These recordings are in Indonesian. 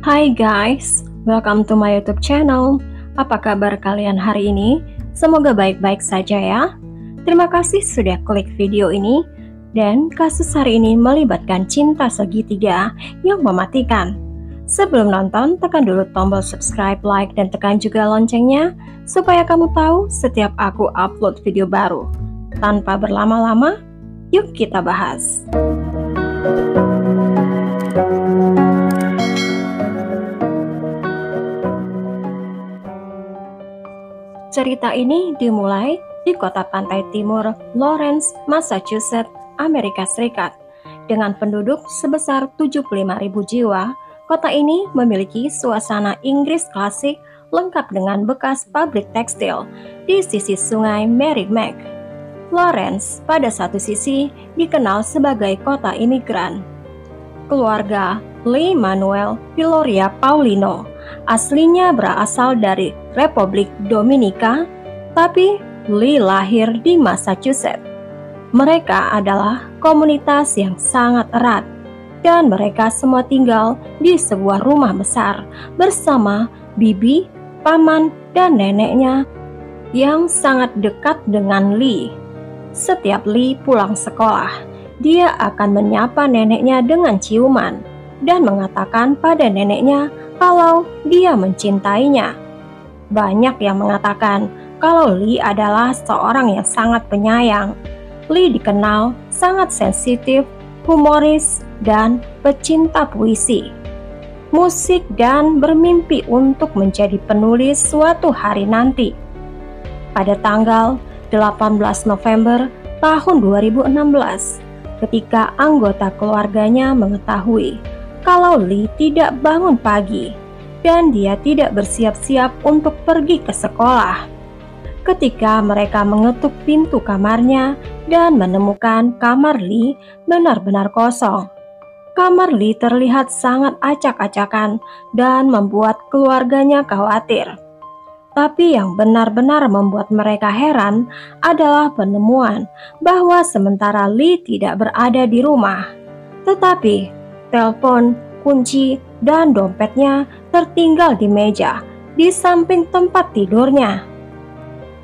Hai guys, welcome to my YouTube channel. Apa kabar kalian hari ini? Semoga baik-baik saja ya. Terima kasih sudah klik video ini. Dan kasus hari ini melibatkan cinta segitiga yang mematikan. Sebelum nonton, tekan dulu tombol subscribe, like, dan tekan juga loncengnya supaya kamu tahu setiap aku upload video baru. Tanpa berlama-lama, yuk kita bahas. Cerita ini dimulai di kota pantai timur Lawrence, Massachusetts, Amerika Serikat. Dengan penduduk sebesar 75.000 jiwa, kota ini memiliki suasana Inggris klasik lengkap dengan bekas pabrik tekstil di sisi sungai Merrimack. Lawrence pada satu sisi dikenal sebagai kota imigran. Keluarga Lee Manuel Viloria Paulino aslinya berasal dari Republik Dominika, tapi Lee lahir di Massachusetts. Mereka adalah komunitas yang sangat erat, dan mereka semua tinggal di sebuah rumah besar bersama bibi, paman, dan neneknya yang sangat dekat dengan Lee. Setiap Lee pulang sekolah, dia akan menyapa neneknya dengan ciuman dan mengatakan pada neneknya kalau dia mencintainya. Banyak yang mengatakan kalau Lee adalah seorang yang sangat penyayang. Lee dikenal sangat sensitif, humoris, dan pecinta puisi, musik, dan bermimpi untuk menjadi penulis suatu hari nanti. Pada tanggal 18 November tahun 2016, ketika anggota keluarganya mengetahui kalau Lee tidak bangun pagi dan dia tidak bersiap-siap untuk pergi ke sekolah. Ketika mereka mengetuk pintu kamarnya dan menemukan kamar Lee benar-benar kosong. Kamar Lee terlihat sangat acak-acakan dan membuat keluarganya khawatir. Tapi yang benar-benar membuat mereka heran adalah penemuan bahwa sementara Lee tidak berada di rumah, tetapi telepon, kunci, dan dompetnya tertinggal di meja di samping tempat tidurnya.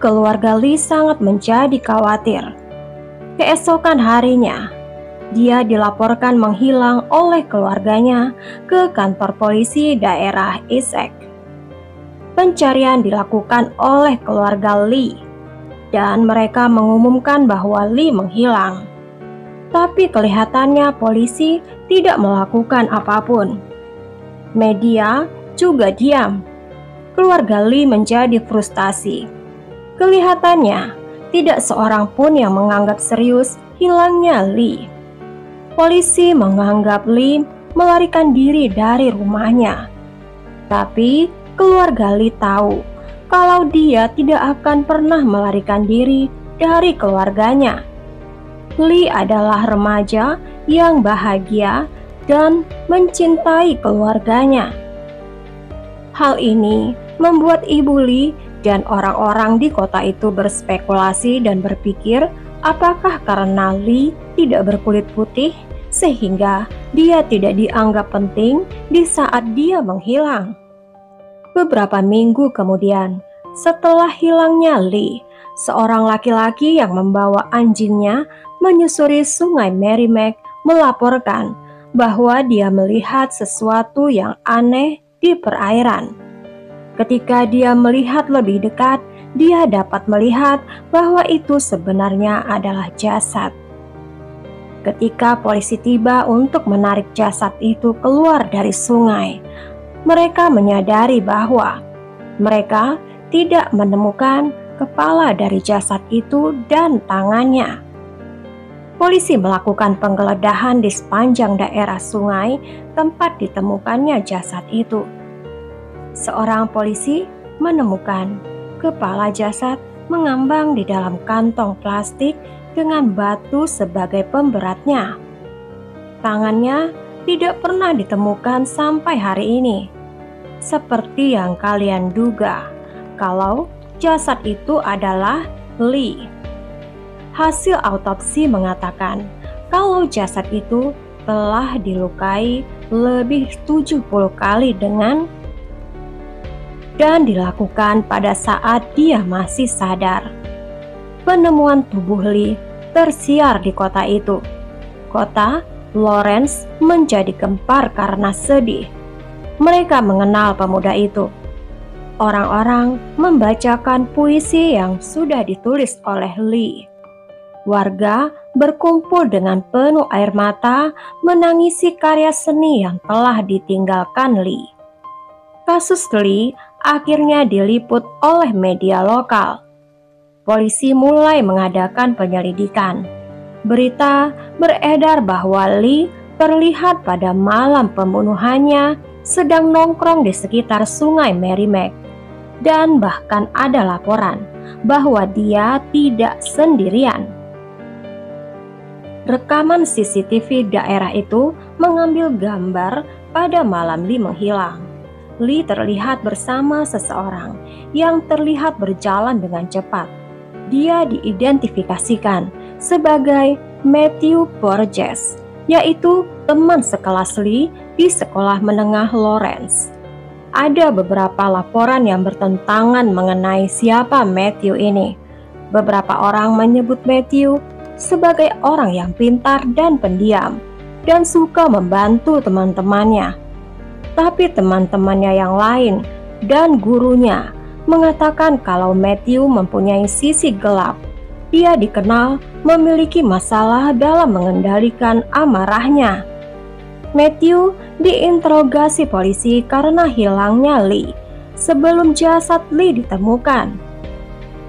Keluarga Lee sangat menjadi khawatir. Keesokan harinya, dia dilaporkan menghilang oleh keluarganya ke kantor polisi daerah Essex. Pencarian dilakukan oleh keluarga Lee, dan mereka mengumumkan bahwa Lee menghilang. Tapi kelihatannya polisi tidak melakukan apapun. Media juga diam. Keluarga Lee menjadi frustasi. Kelihatannya tidak seorang pun yang menganggap serius hilangnya Lee. Polisi menganggap Lee melarikan diri dari rumahnya. Tapi keluarga Lee tahu kalau dia tidak akan pernah melarikan diri dari keluarganya. Lee adalah remaja yang bahagia dan mencintai keluarganya. Hal ini membuat ibu Lee dan orang-orang di kota itu berspekulasi dan berpikir apakah karena Lee tidak berkulit putih sehingga dia tidak dianggap penting di saat dia menghilang. Beberapa minggu kemudian, setelah hilangnya Lee, seorang laki-laki yang membawa anjingnya menyusuri sungai Merrimack melaporkan bahwa dia melihat sesuatu yang aneh di perairan. Ketika dia melihat lebih dekat, dia dapat melihat bahwa itu sebenarnya adalah jasad. Ketika polisi tiba untuk menarik jasad itu keluar dari sungai, mereka menyadari bahwa mereka tidak menemukan kepala dari jasad itu dan tangannya. Polisi melakukan penggeledahan di sepanjang daerah sungai tempat ditemukannya jasad itu. Seorang polisi menemukan kepala jasad mengambang di dalam kantong plastik dengan batu sebagai pemberatnya. Tangannya tidak pernah ditemukan sampai hari ini. Seperti yang kalian duga, kalau jasad itu adalah Lee. Hasil autopsi mengatakan kalau jasad itu telah dilukai lebih 70 kali dan dilakukan pada saat dia masih sadar. Penemuan tubuh Lee tersiar di kota itu. Kota Lawrence menjadi gempar karena sedih. Mereka mengenal pemuda itu. Orang-orang membacakan puisi yang sudah ditulis oleh Lee. Warga berkumpul dengan penuh air mata menangisi karya seni yang telah ditinggalkan Lee. Kasus Lee akhirnya diliput oleh media lokal. Polisi mulai mengadakan penyelidikan. Berita beredar bahwa Lee terlihat pada malam pembunuhannya sedang nongkrong di sekitar sungai Merrimack. Dan bahkan ada laporan bahwa dia tidak sendirian. Rekaman CCTV daerah itu mengambil gambar pada malam Lee menghilang. Lee terlihat bersama seseorang yang terlihat berjalan dengan cepat. Dia diidentifikasikan sebagai Matthew Borges, yaitu teman sekelas Lee di sekolah menengah Lawrence. Ada beberapa laporan yang bertentangan mengenai siapa Matthew ini. Beberapa orang menyebut Matthew sebagai orang yang pintar dan pendiam dan suka membantu teman-temannya. Tapi teman-temannya yang lain dan gurunya mengatakan kalau Matthew mempunyai sisi gelap. Dia dikenal memiliki masalah dalam mengendalikan amarahnya. Matthew diinterogasi polisi karena hilangnya Lee sebelum jasad Lee ditemukan.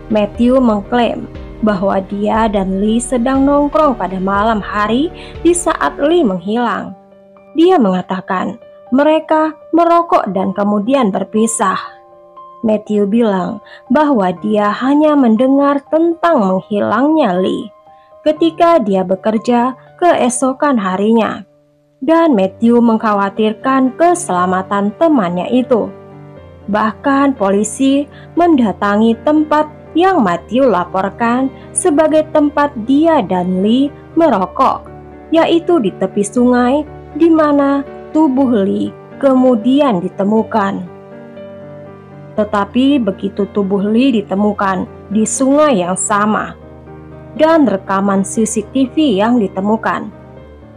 Matthew mengklaim bahwa dia dan Lee sedang nongkrong pada malam hari di saat Lee menghilang. Dia mengatakan mereka merokok dan kemudian berpisah. Matthew bilang bahwa dia hanya mendengar tentang menghilangnya Lee ketika dia bekerja keesokan harinya. Dan Matthew mengkhawatirkan keselamatan temannya itu. Bahkan polisi mendatangi tempat yang Matthew laporkan sebagai tempat dia dan Lee merokok, yaitu di tepi sungai di mana tubuh Lee kemudian ditemukan. Tetapi begitu tubuh Lee ditemukan di sungai yang sama dan rekaman CCTV yang ditemukan,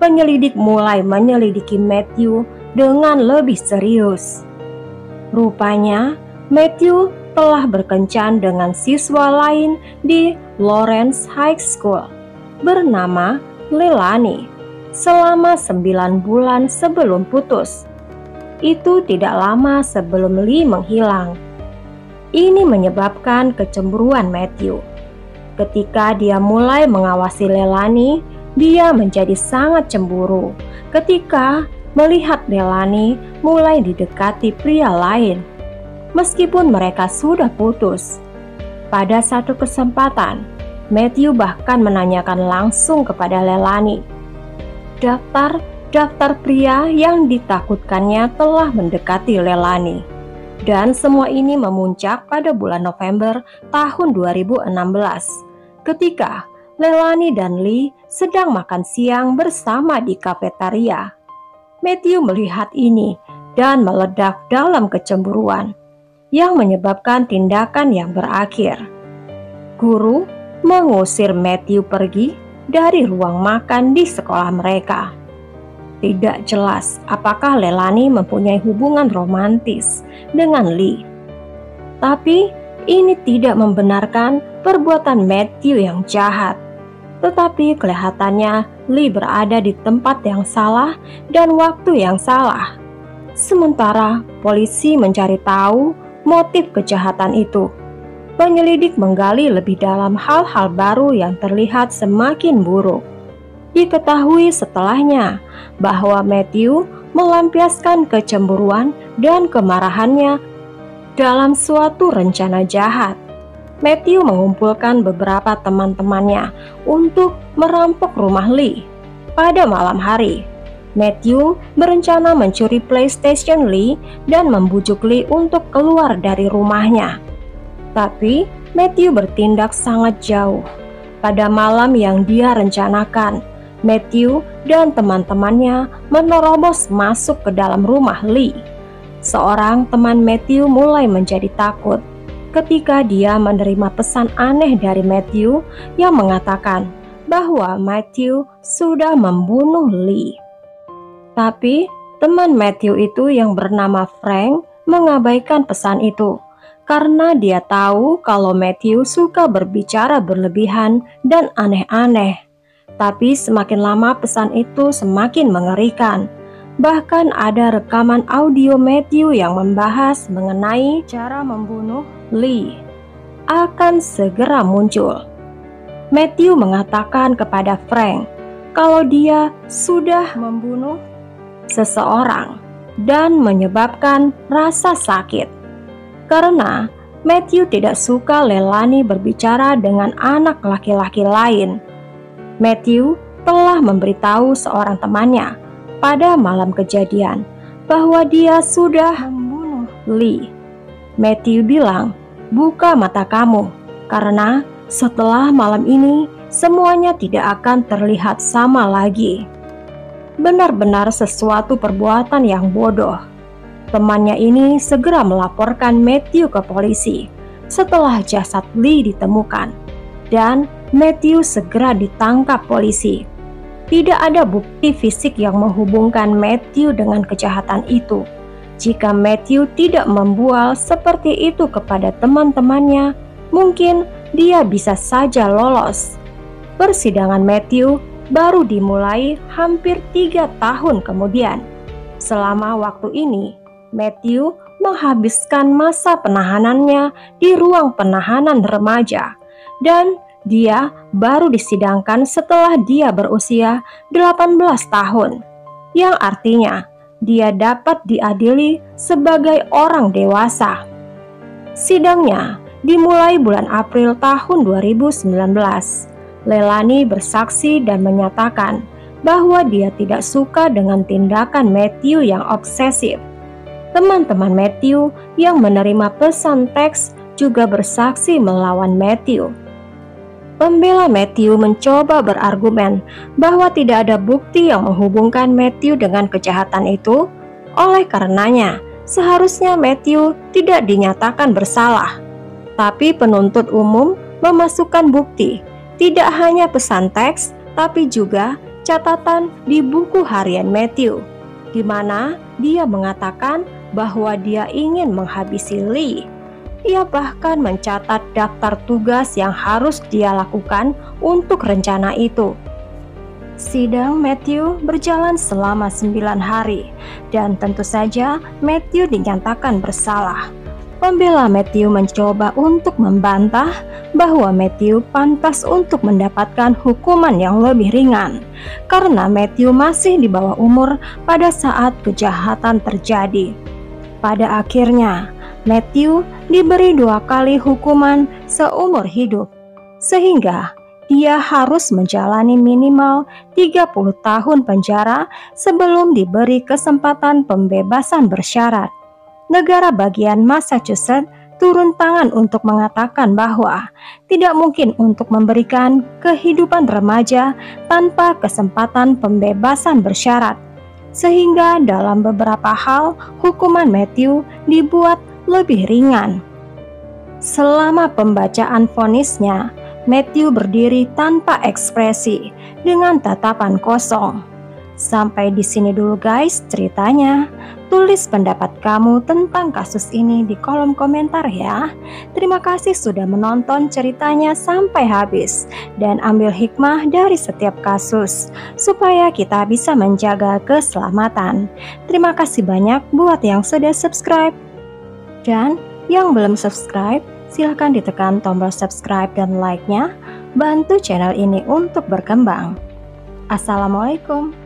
penyelidik mulai menyelidiki Matthew dengan lebih serius. Rupanya Matthew telah berkencan dengan siswa lain di Lawrence High School bernama Leilani selama 9 bulan sebelum putus. Itu tidak lama sebelum Lee menghilang. Ini menyebabkan kecemburuan Matthew. Ketika dia mulai mengawasi Leilani, dia menjadi sangat cemburu ketika melihat Leilani mulai didekati pria lain. Meskipun mereka sudah putus. Pada satu kesempatan, Matthew bahkan menanyakan langsung kepada Leilani daftar pria yang ditakutkannya telah mendekati Leilani. Dan semua ini memuncak pada bulan November tahun 2016 ketika Leilani dan Lee sedang makan siang bersama di kafetaria. Matthew melihat ini dan meledak dalam kecemburuan yang menyebabkan tindakan yang berakhir. Guru mengusir Matthew pergi dari ruang makan di sekolah mereka. Tidak jelas apakah Leilani mempunyai hubungan romantis dengan Lee. Tapi ini tidak membenarkan perbuatan Matthew yang jahat. Tetapi kelihatannya Lee berada di tempat yang salah dan waktu yang salah. Sementara polisi mencari tahu motif kejahatan itu, penyelidik menggali lebih dalam hal-hal baru yang terlihat semakin buruk. Diketahui setelahnya bahwa Matthew melampiaskan kecemburuan dan kemarahannya dalam suatu rencana jahat. Matthew mengumpulkan beberapa teman-temannya untuk merampok rumah Lee. Pada malam hari, Matthew berencana mencuri PlayStation Lee dan membujuk Lee untuk keluar dari rumahnya. Tapi Matthew bertindak sangat jauh. Pada malam yang dia rencanakan, Matthew dan teman-temannya menerobos masuk ke dalam rumah Lee. Seorang teman Matthew mulai menjadi takut ketika dia menerima pesan aneh dari Matthew yang mengatakan bahwa Matthew sudah membunuh Lee. Tapi teman Matthew itu yang bernama Frank mengabaikan pesan itu karena dia tahu kalau Matthew suka berbicara berlebihan dan aneh-aneh. Tapi semakin lama pesan itu semakin mengerikan. Bahkan ada rekaman audio Matthew yang membahas mengenai cara membunuh Lee akan segera muncul. Matthew mengatakan kepada Frank kalau dia sudah membunuh seseorang dan menyebabkan rasa sakit. Karena Matthew tidak suka Leilani berbicara dengan anak laki-laki lain. Matthew telah memberitahu seorang temannya pada malam kejadian bahwa dia sudah membunuh Lee. Matthew bilang, "Buka mata kamu, karena setelah malam ini semuanya tidak akan terlihat sama lagi." Benar-benar sesuatu perbuatan yang bodoh. Temannya ini segera melaporkan Matthew ke polisi setelah jasad Lee ditemukan, dan Matthew segera ditangkap polisi. Tidak ada bukti fisik yang menghubungkan Matthew dengan kejahatan itu. Jika Matthew tidak membual seperti itu kepada teman-temannya, mungkin dia bisa saja lolos. Persidangan Matthew baru dimulai hampir 3 tahun kemudian. Selama waktu ini, Matthew menghabiskan masa penahanannya di ruang penahanan remaja, dan dia baru disidangkan setelah dia berusia 18 tahun, yang artinya dia dapat diadili sebagai orang dewasa. Sidangnya dimulai bulan April tahun 2019. Leilani bersaksi dan menyatakan bahwa dia tidak suka dengan tindakan Matthew yang obsesif. Teman-teman Matthew yang menerima pesan teks juga bersaksi melawan Matthew. Pembela Matthew mencoba berargumen bahwa tidak ada bukti yang menghubungkan Matthew dengan kejahatan itu. Oleh karenanya, seharusnya Matthew tidak dinyatakan bersalah. Tapi penuntut umum memasukkan bukti, tidak hanya pesan teks, tapi juga catatan di buku harian Matthew, di mana dia mengatakan bahwa dia ingin menghabisi Lee. Ia bahkan mencatat daftar tugas yang harus dia lakukan untuk rencana itu. Sidang Matthew berjalan selama 9 hari, dan tentu saja Matthew dinyatakan bersalah. Pembela Matthew mencoba untuk membantah bahwa Matthew pantas untuk mendapatkan hukuman yang lebih ringan, karena Matthew masih di bawah umur pada saat kejahatan terjadi. Pada akhirnya, Matthew diberi 2 kali hukuman seumur hidup, sehingga dia harus menjalani minimal 30 tahun penjara sebelum diberi kesempatan pembebasan bersyarat. Negara bagian Massachusetts turun tangan untuk mengatakan bahwa tidak mungkin untuk memberikan kehidupan remaja tanpa kesempatan pembebasan bersyarat, sehingga dalam beberapa hal hukuman Matthew dibuat lebih ringan. Selama pembacaan vonisnya, Matthew berdiri tanpa ekspresi dengan tatapan kosong. Sampai di sini dulu guys ceritanya. Tulis pendapat kamu tentang kasus ini di kolom komentar ya. Terima kasih sudah menonton ceritanya sampai habis, dan ambil hikmah dari setiap kasus supaya kita bisa menjaga keselamatan. Terima kasih banyak buat yang sudah subscribe. Dan yang belum subscribe, silahkan ditekan tombol subscribe dan like-nya. Bantu channel ini untuk berkembang. Assalamualaikum.